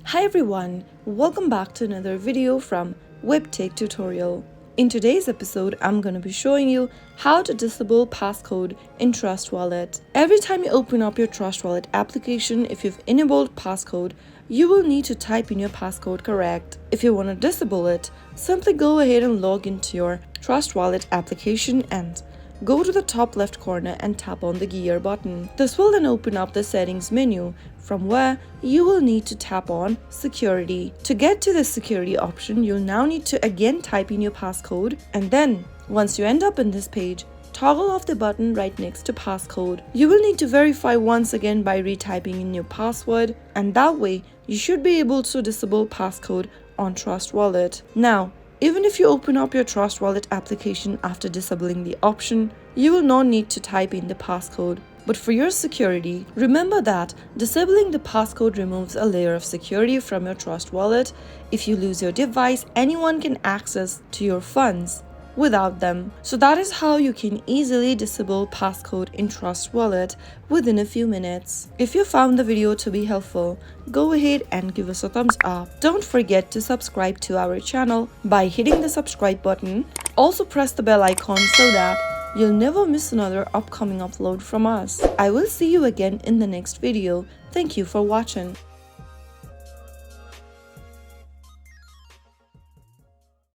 Hi everyone, welcome back to another video from Webtech Tutorial. In today's episode, I'm going to be showing you how to disable passcode in Trust Wallet. Every time you open up your Trust Wallet application, if you've enabled passcode, you will need to type in your passcode correct. If you want to disable it, simply go ahead and log into your Trust Wallet application and go to the top left corner and tap on the gear button. This will then open up the settings menu, from where you will need to tap on security. To get to the security option, you'll now need to again type in your passcode, and then once you end up in this page, toggle off the button right next to passcode. You will need to verify once again by retyping in your password, and that way you should be able to disable passcode on Trust Wallet. Now, even if you open up your Trust Wallet application after disabling the option, you will not need to type in the passcode. But for your security, remember that disabling the passcode removes a layer of security from your Trust Wallet. If you lose your device, anyone can access to your funds without them. So that is how you can easily disable passcode in Trust Wallet within a few minutes. If you found the video to be helpful, go ahead and give us a thumbs up. Don't forget to subscribe to our channel by hitting the subscribe button. Also press the bell icon so that you'll never miss another upcoming upload from us. I will see you again in the next video. Thank you for watching.